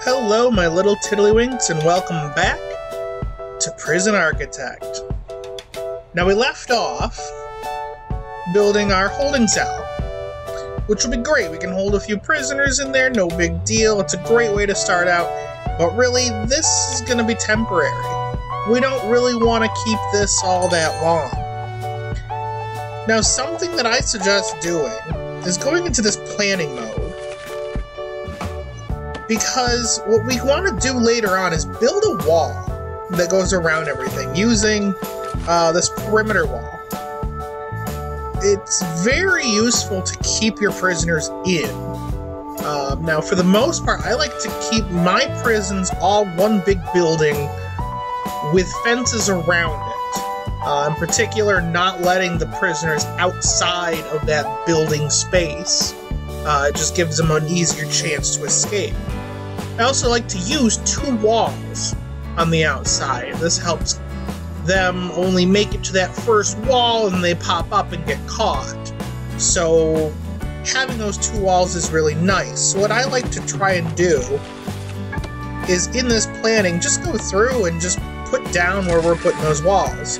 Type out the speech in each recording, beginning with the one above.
Hello, my little tiddlywinks, and welcome back to Prison Architect. Now, we left off building our holding cell, which will be great. We can hold a few prisoners in there, no big deal. It's a great way to start out, but really, this is going to be temporary. We don't really want to keep this all that long. Now, something that I suggest doing is going into this planning mode, because what we want to do later on is build a wall that goes around everything using this perimeter wall. It's very useful to keep your prisoners in. Now, for the most part, I like to keep my prisons all one big building with fences around it. In particular, not letting the prisoners outside of that building space. It just gives them an easier chance to escape. I also like to use two walls on the outside. This helps them only make it to that first wall and they pop up and get caught. So having those two walls is really nice. So what I like to try and do is in this planning, just go through and just put down where we're putting those walls.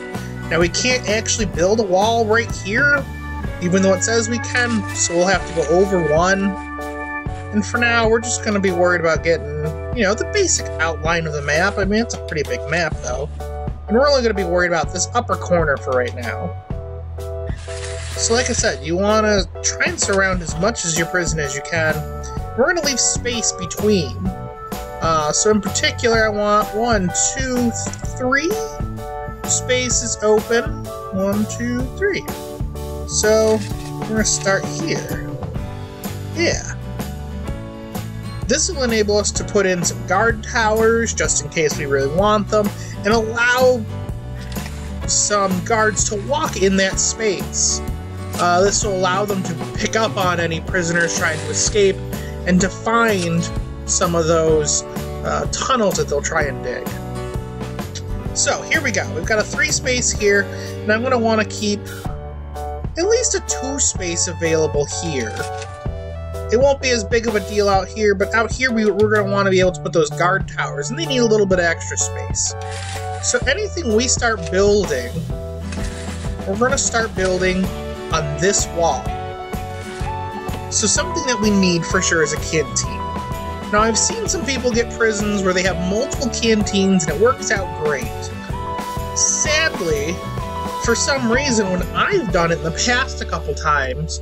Now we can't actually build a wall right here, even though it says we can, so we'll have to go over one. And for now, we're just going to be worried about getting, the basic outline of the map. I mean, it's a pretty big map, though. And we're only going to be worried about this upper corner for right now. So like I said, you want to try and surround as much as your prison as you can. We're going to leave space between. So in particular, I want 1, 2, 3 spaces open. 1, 2, 3. So we're going to start here. Yeah. This will enable us to put in some guard towers, just in case we really want them, and allow some guards to walk in that space. This will allow them to pick up on any prisoners trying to escape, and to find some of those tunnels that they'll try and dig. So, here we go. We've got a 3 space here, and I'm going to want to keep at least a 2 space available here. It won't be as big of a deal out here, but out here we're going to want to be able to put those guard towers, and they need a little bit of extra space. So anything we start building, we're going to start building on this wall. So something that we need for sure is a canteen. Now I've seen some people get prisons where they have multiple canteens and it works out great. Sadly, for some reason, when I've done it in the past a couple times,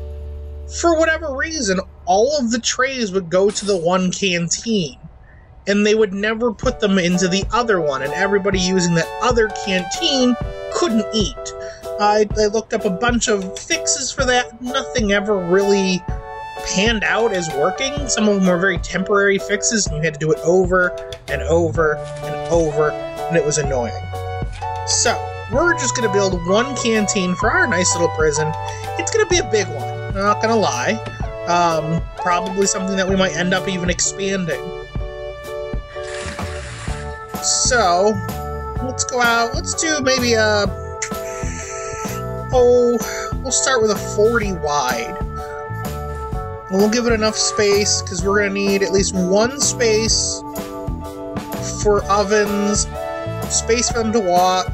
for whatever reason, all of the trays would go to the one canteen, and they would never put them into the other one, and everybody using that other canteen couldn't eat. I looked up a bunch of fixes for that. Nothing ever really panned out as working. Some of them were very temporary fixes, and you had to do it over and over and over, and it was annoying. So, we're just going to build one canteen for our nice little prison. It's going to be a big one. I'm not gonna lie. Probably something that we might end up even expanding. So, let's go out. Let's do maybe we'll start with a 40 wide. And we'll give it enough space, because we're gonna need at least 1 space for ovens, space for them to walk,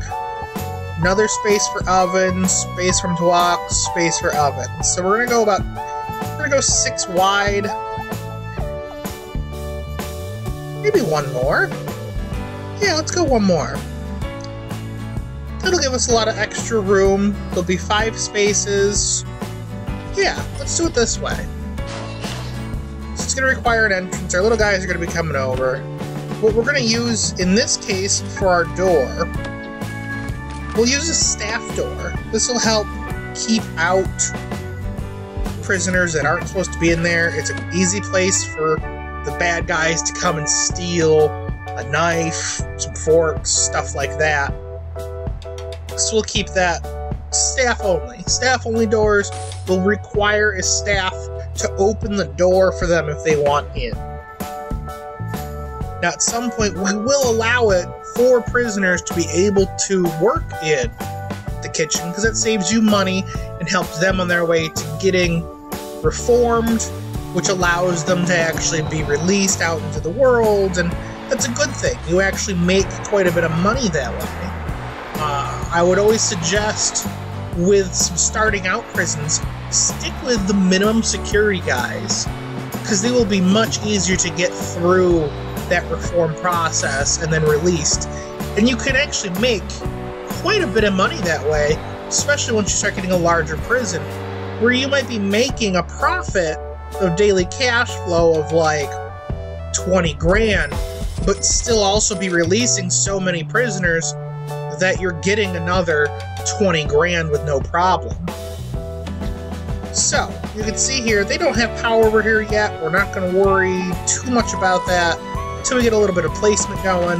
another space for ovens, space for them to walk, space for ovens. So we're gonna go 6 wide. Maybe 1 more. Yeah, let's go 1 more. That'll give us a lot of extra room. There'll be 5 spaces. Yeah, let's do it this way. So it's gonna require an entrance. Our little guys are gonna be coming over. What we're gonna use in this case for our door, we'll use a staff door. This will help keep out prisoners that aren't supposed to be in there. It's an easy place for the bad guys to come and steal a knife, some forks, stuff like that. So we'll keep that staff only. Staff only doors will require a staff to open the door for them if they want in. Now at some point we will allow it for prisoners to be able to work in the kitchen, because it saves you money and helps them on their way to getting reformed which allows them to actually be released out into the world, and that's a good thing. You actually make quite a bit of money that way. I would always suggest, with some starting out prisons, stick with the minimum security guys, because they will be much easier to get through that reform process and then released. And you can actually make quite a bit of money that way, especially once you start getting a larger prison, where you might be making a profit of daily cash flow of like 20 grand, but still also be releasing so many prisoners that you're getting another 20 grand with no problem. So, you can see here, they don't have power over here yet. We're not going to worry too much about that until we get a little bit of placement going.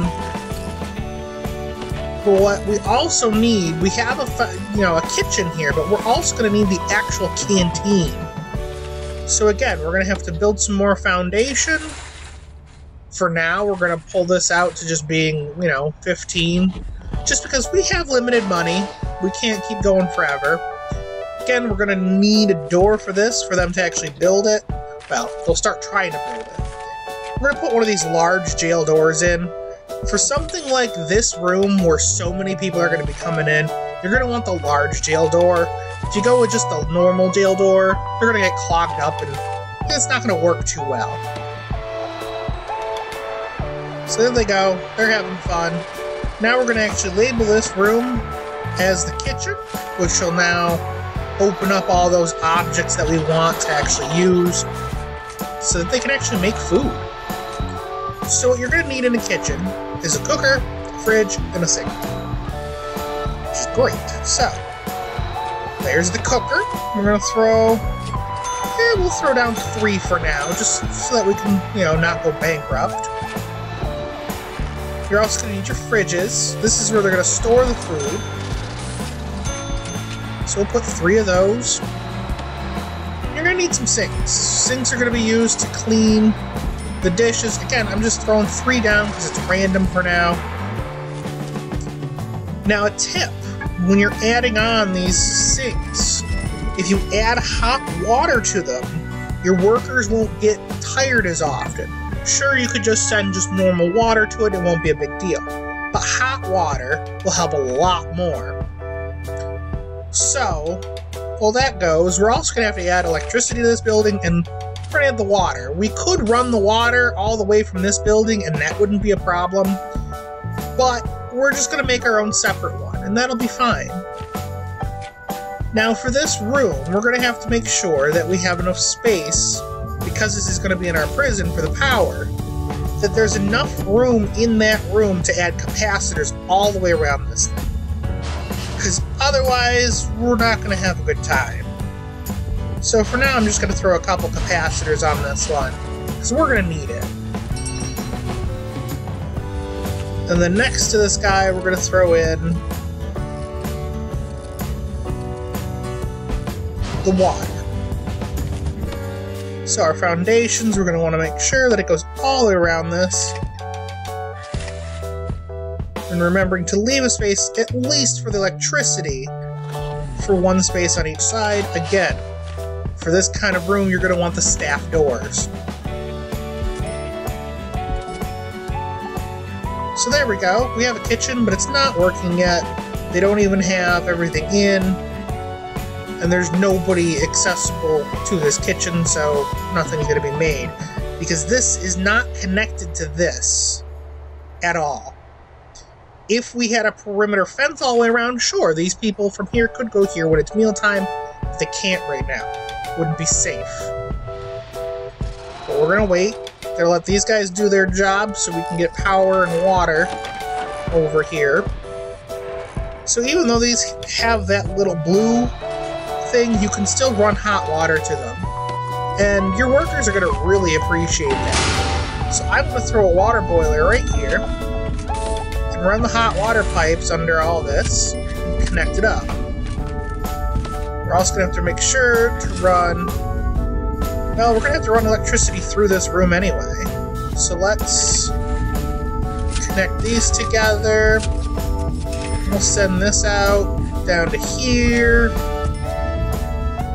But what we also need, we have a kitchen here, but we're also going to need the actual canteen. So again, we're going to have to build some more foundation. For now, we're going to pull this out to just being, 15. Just because we have limited money, we can't keep going forever. Again, we're going to need a door for this, for them to actually build it. Well, they'll start trying to build it. We're going to put one of these large jail doors in. For something like this room, where so many people are going to be coming in, you're going to want the large jail door. If you go with just the normal jail door, you're going to get clogged up, and it's not going to work too well. So there they go. They're having fun. Now we're going to actually label this room as the kitchen, which will now open up all those objects that we want to actually use so that they can actually make food. So what you're going to need in a kitchen is a cooker, fridge, and a sink. Which is great. So, there's the cooker. We're going to throw... we'll throw down 3 for now, just so that we can, not go bankrupt. You're also going to need your fridges. This is where they're going to store the food. So we'll put 3 of those. You're going to need some sinks. Sinks are going to be used to clean the dishes. Again, I'm just throwing 3 down because it's random for now. Now a tip, when you're adding on these sinks, if you add hot water to them, your workers won't get tired as often. Sure, you could just send just normal water to it, it won't be a big deal. But hot water will help a lot more. So, while that goes, we're also going to have to add electricity to this building, and we're going to add the water. We could run the water all the way from this building, and that wouldn't be a problem. But we're just going to make our own separate one, and that'll be fine. Now, for this room, we're going to have to make sure that we have enough space, because this is going to be in our prison for the power, that there's enough room in that room to add capacitors all the way around this thing. Because otherwise, we're not going to have a good time. So for now, I'm just going to throw a couple capacitors on this one, because we're going to need it. And then next to this guy, we're going to throw in the water. So our foundations, we're going to want to make sure that it goes all the way around this. And remembering to leave a space, at least for the electricity, for 1 space on each side. Again, for this kind of room, you're going to want the staff doors. So there we go. We have a kitchen, but it's not working yet. They don't even have everything in. And there's nobody accessible to this kitchen, so nothing's going to be made. Because this is not connected to this at all. If we had a perimeter fence all the way around, sure, these people from here could go here when it's mealtime, but they can't right now. Wouldn't be safe. But we're going to wait. Gonna let these guys do their job so we can get power and water over here. So even though these have that little blue thing, you can still run hot water to them. And your workers are going to really appreciate that. So I'm going to throw a water boiler right here and run the hot water pipes under all this and connect it up. We're also going to have to make sure to run... Well, we're going to have to run electricity through this room anyway. So let's connect these together. We'll send this out down to here.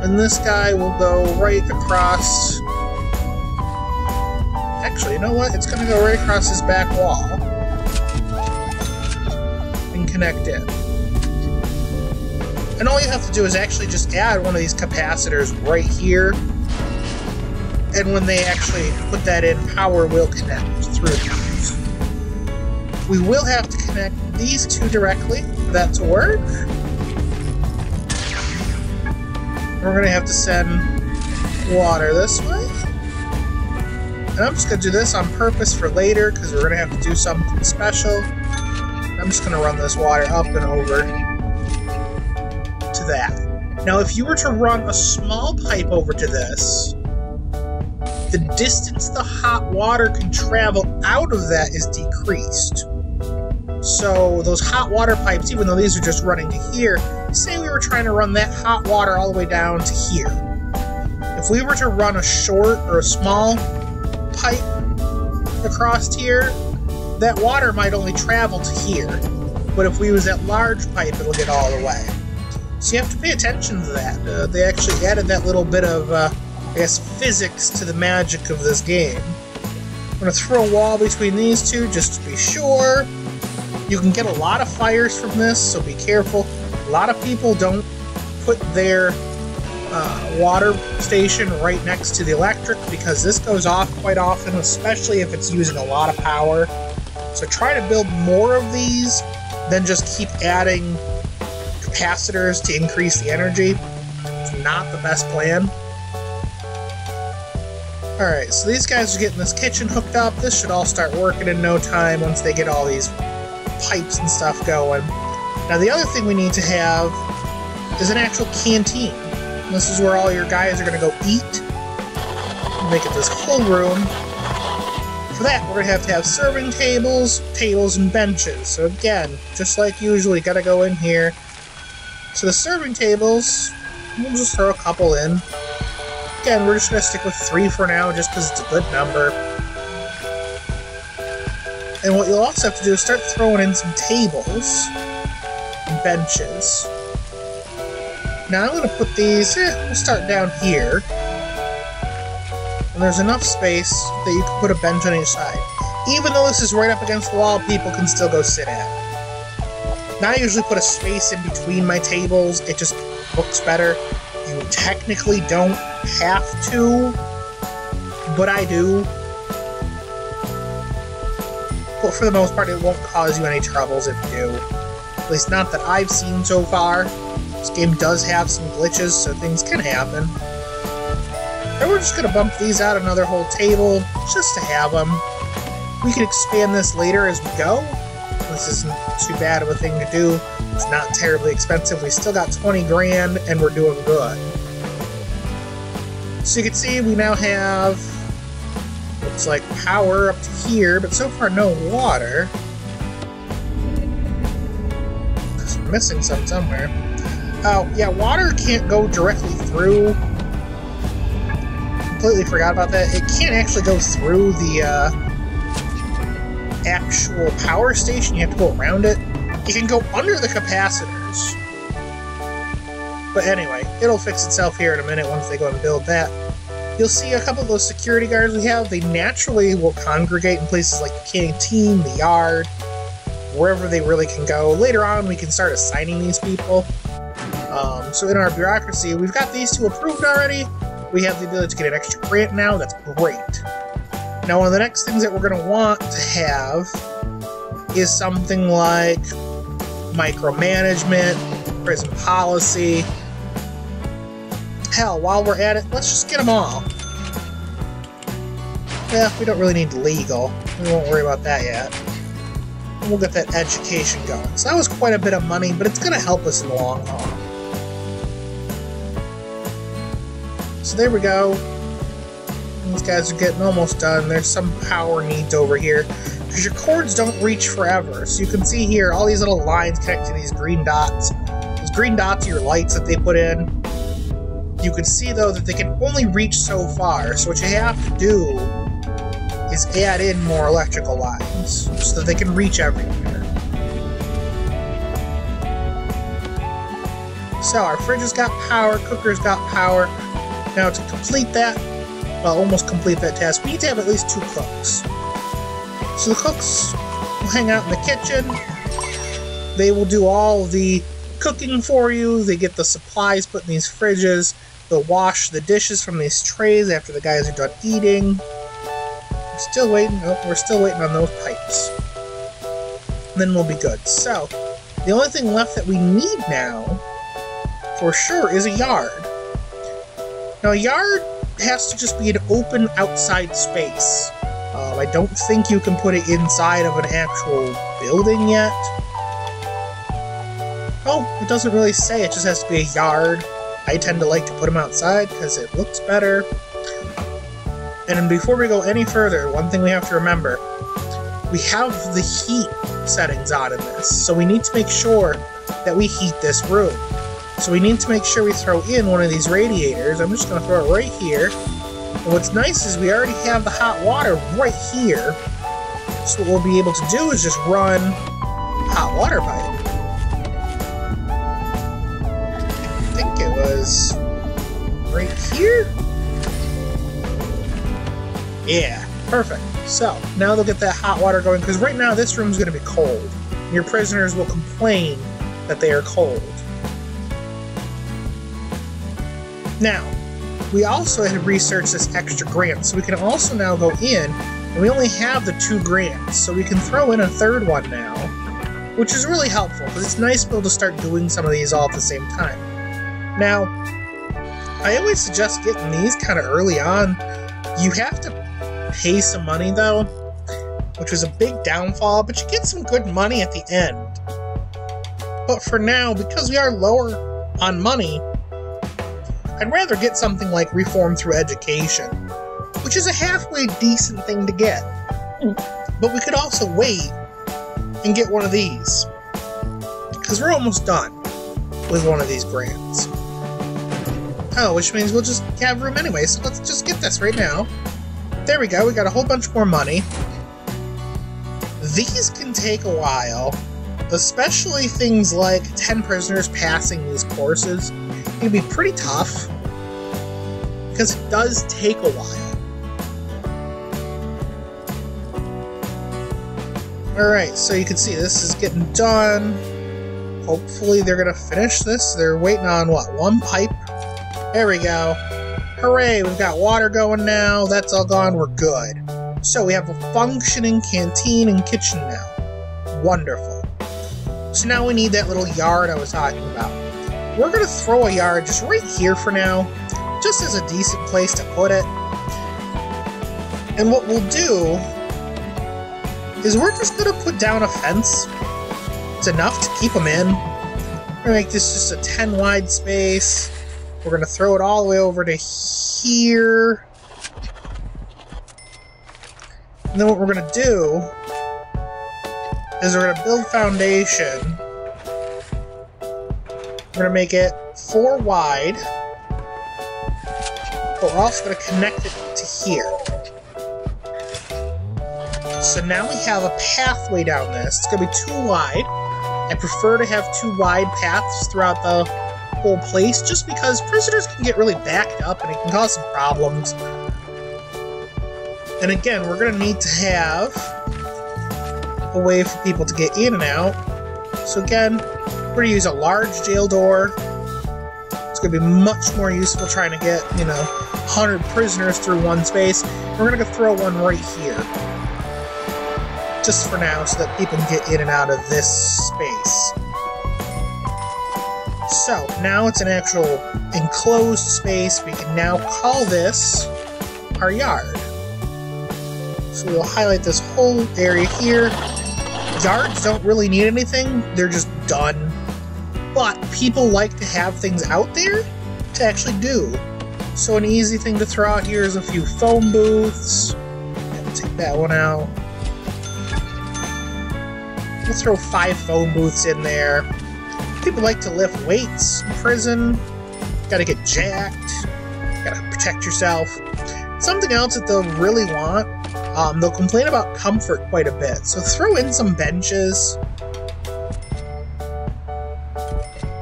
And this guy will go right across actually, you know what? It's going to go right across this back wall and connect in. And all you have to do is actually just add one of these capacitors right here. And when they actually put that in, power will connect through these. We will have to connect these two directly for that to work. We're going to have to send water this way. And I'm just going to do this on purpose for later because we're going to have to do something special. I'm just going to run this water up and over to that. Now, if you were to run a small pipe over to this, the distance the hot water can travel out of that is decreased. So those hot water pipes, even though these are just running to here, say we were trying to run that hot water all the way down to here. If we were to run a short or a small pipe across here, that water might only travel to here. But if we use that large pipe, it'll get all the way. So you have to pay attention to that. They actually added that little bit of, I guess, physics to the magic of this game. I'm going to throw a wall between these two just to be sure. You can get a lot of fires from this, so be careful. A lot of people don't put their water station right next to the electric because this goes off quite often, especially if it's using a lot of power. So try to build more of these than just keep adding capacitors to increase the energy. It's not the best plan. Alright, so these guys are getting this kitchen hooked up. This should all start working in no time once they get all these pipes and stuff going. Now the other thing we need to have is an actual canteen. This is where all your guys are going to go eat. Make it this whole room. For that, we're going to have serving tables, and benches. So again, just like usual, you got to go in here. So the serving tables, we'll just throw a couple in. Again, we're just going to stick with 3 for now, just because it's a good number. And what you'll also have to do is start throwing in some tables and benches. Now I'm going to put these, we'll start down here. And there's enough space that you can put a bench on each side. Even though this is right up against the wall, people can still go sit at it. Now I usually put a space in between my tables, it just looks better. You technically don't have to, but I do. But for the most part, it won't cause you any troubles if you do. At least not that I've seen so far. This game does have some glitches, so things can happen. And we're just going to bump these out another whole table, just to have them. We can expand this later as we go. This isn't too bad of a thing to do. It's not terribly expensive. We still got 20 grand, and we're doing good. So you can see we now have, looks like power up to here, but so far no water. Because we're missing some somewhere. Oh, yeah, water can't go directly through. Completely forgot about that. It can't actually go through the actual power station. You have to go around it. It can go under the capacitors. But anyway, it'll fix itself here in a minute once they go and build that. You'll see a couple of those security guards we have. They naturally will congregate in places like the canteen, the yard, wherever they really can go. Later on, we can start assigning these people. So in our bureaucracy, we've got these two approved already. We have the ability to get an extra grant now. That's great. Now, one of the next things that we're going to want to have is something like micromanagement, prison policy. Hell, while we're at it, let's just get them all. Yeah, we don't really need legal. We won't worry about that yet. And we'll get that education going. So that was quite a bit of money, but it's going to help us in the long haul. So there we go. These guys are getting almost done. There's some power needs over here, because your cords don't reach forever. So you can see here, all these little lines connect to these green dots. Those green dots are your lights that they put in. You can see, though, that they can only reach so far. So what you have to do is add in more electrical lines, so that they can reach everywhere. So our fridge has got power, cooker's got power. Now to complete that, almost complete that task, we need to have at least 2 cooks. So the cooks will hang out in the kitchen. They will do all the cooking for you. They get the supplies put in these fridges. They'll wash the dishes from these trays after the guys are done eating. We're still waiting. Oh, we're still waiting on those pipes. And then we'll be good. So, the only thing left that we need now, for sure, is a yard. Now, a yard has to just be an open outside space. I don't think you can put it inside of an actual building yet. Oh, it doesn't really say. It just has to be a yard. I tend to like to put them outside because it looks better. And before we go any further, one thing we have to remember, we have the heat settings on in this, so we need to make sure that we heat this room. So we need to make sure we throw in one of these radiators. I'm just going to throw it right here. And what's nice is we already have the hot water right here. So what we'll be able to do is just run hot water pipe. I think it was right here. Yeah, perfect. So, now they'll get that hot water going, because right now this room's going to be cold. Your prisoners will complain that they are cold. Now, we also had researched this extra grant, so we can also now go in, and we only have the 2 grants, so we can throw in a 3rd one now, which is really helpful, because it's nice to be able to start doing some of these all at the same time. Now, I always suggest getting these kind of early on. You have to pay some money though, which was a big downfall, but you get some good money at the end. But for now, because we are lower on money, I'd rather get something like Reform Through Education, which is a halfway decent thing to get. But we could also wait and get one of these, because we're almost done with one of these grants. Oh, which means we'll just have room anyway, so let's just get this right now. There we go, we got a whole bunch more money. These can take a while, especially things like 10 prisoners passing these courses. It can be pretty tough, because it does take a while. Alright, so you can see this is getting done. Hopefully they're going to finish this. They're waiting on, what, 1 pipe? There we go. Hooray, we've got water going now. That's all gone. We're good. So we have a functioning canteen and kitchen now. Wonderful. So now we need that little yard I was talking about. We're going to throw a yard just right here for now, just as a decent place to put it. And what we'll do is we're just going to put down a fence. It's enough to keep them in. We're going to make this just a 10 wide space. We're going to throw it all the way over to here. And then what we're going to do is we're going to build foundation. We're going to make it 4 wide. But we're also going to connect it to here. So now we have a pathway down this. It's going to be 2 wide. I prefer to have 2 wide paths throughout the whole place, just because prisoners can get really backed up and it can cause some problems. And again, we're going to need to have a way for people to get in and out. So again, we're going to use a large jail door. It's going to be much more useful trying to get, 100 prisoners through one space. We're going to throw one right here, just for now, so that people can get in and out of this space. So, now it's an actual enclosed space. We can now call this our yard. So we'll highlight this whole area here. Yards don't really need anything, they're just done. But people like to have things out there to actually do. So an easy thing to throw out here is a few phone booths. We'll take that one out. We'll throw 5 phone booths in there. People like to lift weights in prison. Gotta get jacked. Gotta protect yourself. Something else that they'll really want, they'll complain about comfort quite a bit. So throw in some benches.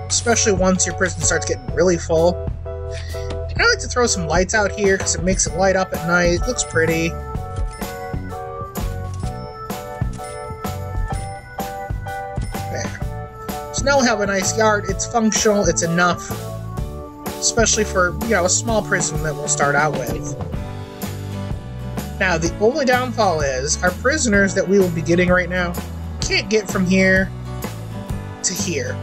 Especially once your prison starts getting really full. I like to throw some lights out here because it makes it light up at night. It looks pretty. There. So now we'll have a nice yard. It's functional. It's enough. Especially for, you know, a small prison that we'll start out with. Now, the only downfall is our prisoners that we will be getting right now can't get from here to here.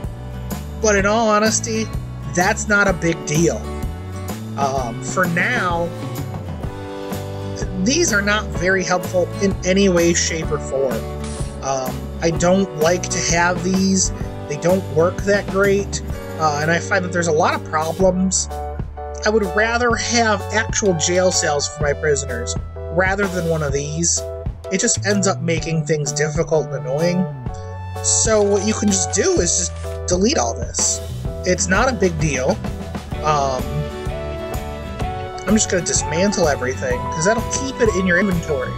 But in all honesty, that's not a big deal. For now, these are not very helpful in any way, shape, or form. I don't like to have these. They don't work that great, and I find that there's a lot of problems. I would rather have actual jail cells for my prisoners rather than one of these. It just ends up making things difficult and annoying. So what you can just do is just delete all this. It's not a big deal. I'm just going to dismantle everything, because that'll keep it in your inventory.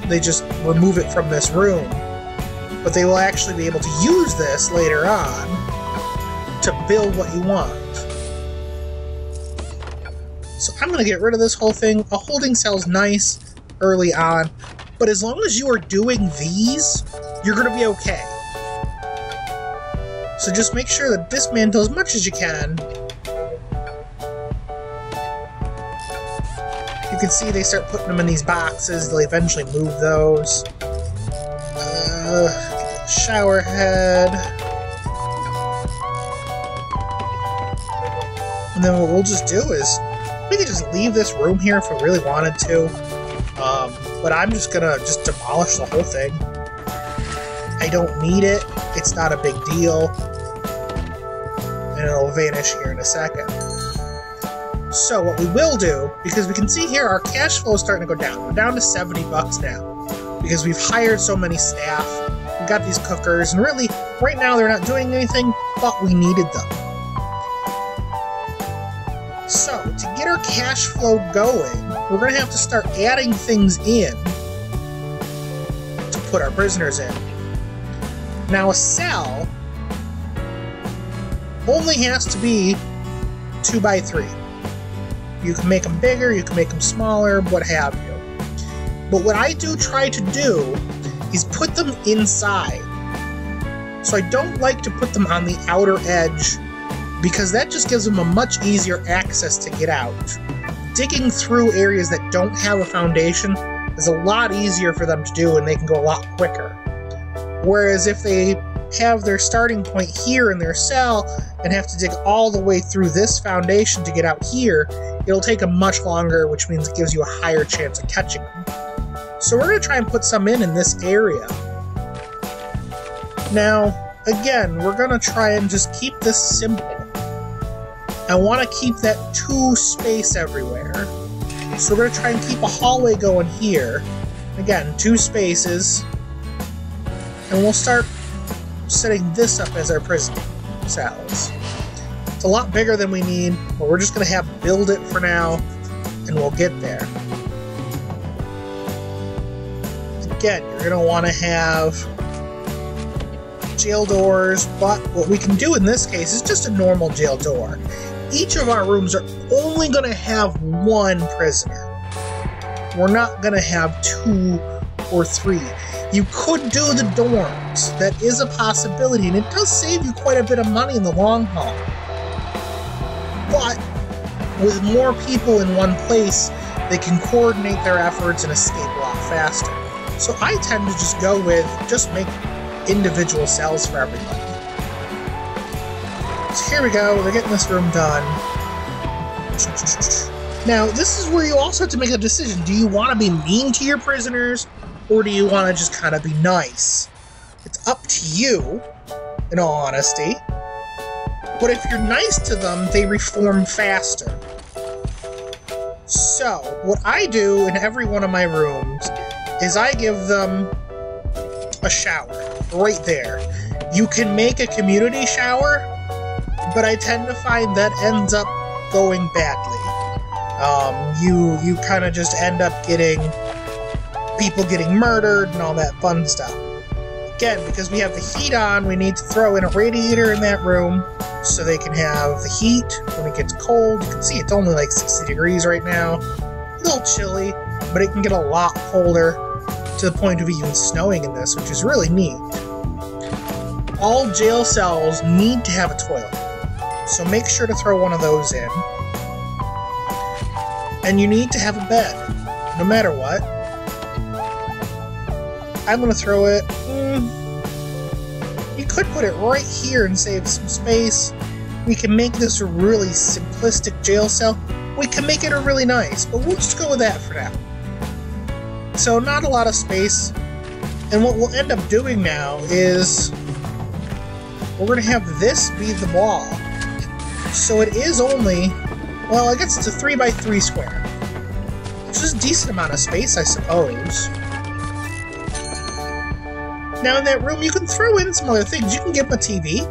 They just remove it from this room, but they will actually be able to use this later on to build what you want. So I'm going to get rid of this whole thing. A holding cell's nice early on, but as long as you are doing these, you're going to be okay. So just make sure to dismantle as much as you can. You can see they start putting them in these boxes. They'll eventually move those. Shower head. And then what we'll just do is, we could just leave this room here if we really wanted to. But I'm just gonna demolish the whole thing. I don't need it. It's not a big deal. And it'll vanish here in a second. So what we will do, because we can see here our cash flow is starting to go down. We're down to 70 bucks now. Because we've hired so many staff. We've got these cookers, and really, right now they're not doing anything, but we needed them. So, to get our cash flow going, we're going to have to start adding things in to put our prisoners in. Now, a cell only has to be 2 by 3. You can make them bigger, you can make them smaller, what have you. But what I do try to do is put them inside. So I don't like to put them on the outer edge, because that just gives them a much easier access to get out. Digging through areas that don't have a foundation is a lot easier for them to do, and they can go a lot quicker. Whereas if they have their starting point here in their cell and have to dig all the way through this foundation to get out here, it'll take them much longer, which means it gives you a higher chance of catching them. So we're going to try and put some in this area. Now, again, we're going to try and just keep this simple. I want to keep that 2 space everywhere. So we're going to try and keep a hallway going here. Again, 2 spaces. And we'll start setting this up as our prison cells. It's a lot bigger than we need, but we're just going to have build it for now, and we'll get there. Again, you're going to want to have jail doors, but what we can do in this case is just a normal jail door. Each of our rooms are only going to have 1 prisoner. We're not going to have 2 or 3. You could do the dorms. That is a possibility, and it does save you quite a bit of money in the long haul. But with more people in one place, they can coordinate their efforts and escape a lot faster. So I tend to just go with, just make individual cells for everybody. So here we go, we're getting this room done. Now, this is where you also have to make a decision. Do you want to be mean to your prisoners, or do you want to just kind of be nice? It's up to you, in all honesty. But if you're nice to them, they reform faster. So, what I do in every one of my rooms is I give them a shower, right there. You can make a community shower, but I tend to find that ends up going badly. You kind of just end up getting people getting murdered and all that fun stuff. Again, because we have the heat on, we need to throw in a radiator in that room so they can have the heat when it gets cold. You can see it's only like 60 degrees right now. A little chilly, but it can get a lot colder to the point of even snowing in this, which is really neat. All jail cells need to have a toilet, so make sure to throw one of those in. And you need to have a bed, no matter what. I'm going to throw it... You could put it right here and save some space. We can make this a really simplistic jail cell. We can make it a really nice, but we'll just go with that for now. So not a lot of space. And what we'll end up doing now is we're going to have this be the wall. So it is only, well, I guess it's a 3x3 square, which is a decent amount of space, I suppose. Now in that room, you can throw in some other things. You can give him a TV.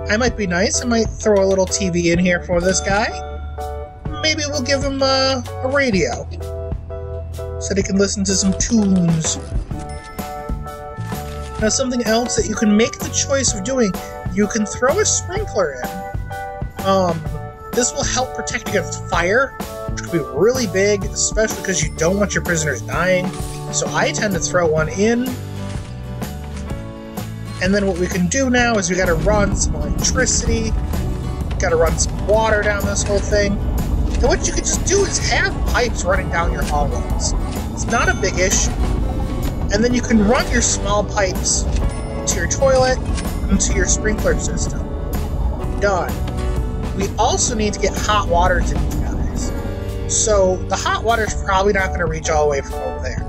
I might be nice. I might throw a little TV in here for this guy. Maybe we'll give him a radio so they can listen to some tunes. Now something else that you can make the choice of doing, you can throw a sprinkler in. This will help protect against fire, which could be really big, especially because you don't want your prisoners dying. So I tend to throw one in. And then what we can do now is we gotta run some electricity, gotta run some water down this whole thing. And what you can just do is have pipes running down your hallways. It's not a big issue. And then you can run your small pipes to your toilet and to your sprinkler system. Done. We also need to get hot water to these guys. So the hot water is probably not going to reach all the way from over there.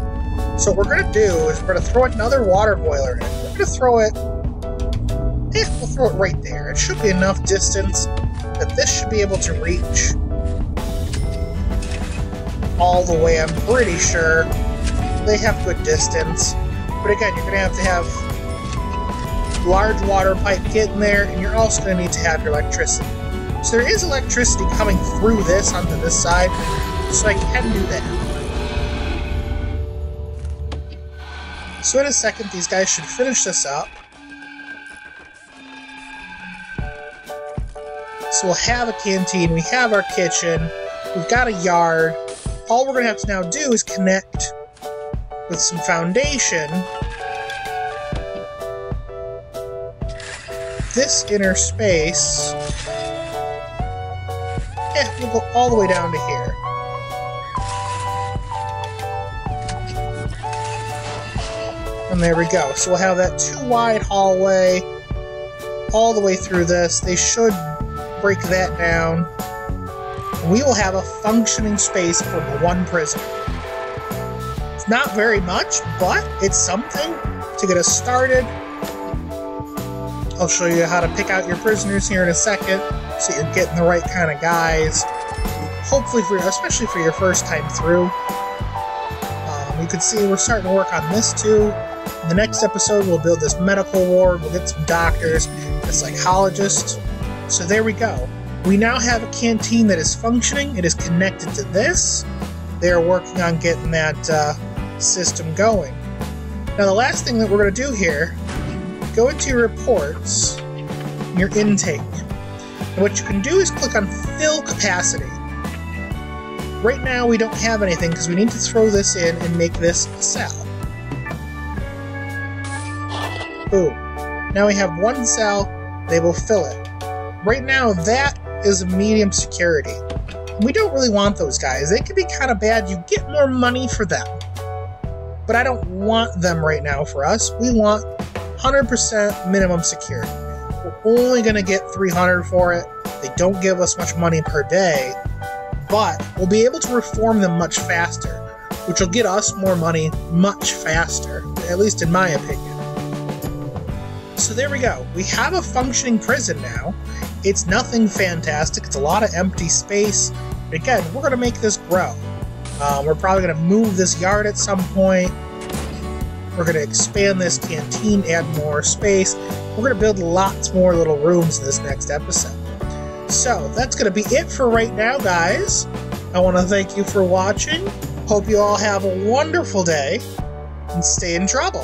So what we're going to do is we're going to throw another water boiler in. We're going to throw it... we'll throw it right there. It should be enough distance that this should be able to reach all the way, I'm pretty sure. They have good distance. But again, you're going to have large water pipe get in there, and you're also going to need to have your electricity. So there is electricity coming through this onto this side, so I can do that. So in a second, these guys should finish this up. So we'll have a canteen, we have our kitchen, we've got a yard. All we're going to have to now do is connect with some foundation this inner space. Yeah, we'll go all the way down to here. And there we go. So we'll have that 2-wide hallway all the way through this. They should break that down. We will have a functioning space for one prisoner. It's not very much, but it's something to get us started. I'll show you how to pick out your prisoners here in a second, so you're getting the right kind of guys. Hopefully, especially for your first time through. You can see we're starting to work on this too. In the next episode, we'll build this medical ward, we'll get some doctors, a psychologist. So there we go. We now have a canteen that is functioning. It is connected to this. They're working on getting that system going. Now the last thing that we're going to do here, go into your reports, your intake. And what you can do is click on fill capacity. Right now we don't have anything because we need to throw this in and make this a cell. Boom. Now we have one cell, they will fill it. Right now that is a medium security. We don't really want those guys. They can be kind of bad. You get more money for them. But I don't want them right now for us. We want 100% minimum security. We're only going to get 300 for it. They don't give us much money per day. But we'll be able to reform them much faster, which will get us more money much faster, at least in my opinion. So there we go. We have a functioning prison now. It's nothing fantastic. It's a lot of empty space. But again, we're going to make this grow. We're probably going to move this yard at some point. We're going to expand this canteen, add more space. We're going to build lots more little rooms in this next episode. So, that's going to be it for right now, guys. I want to thank you for watching. Hope you all have a wonderful day, and stay in trouble.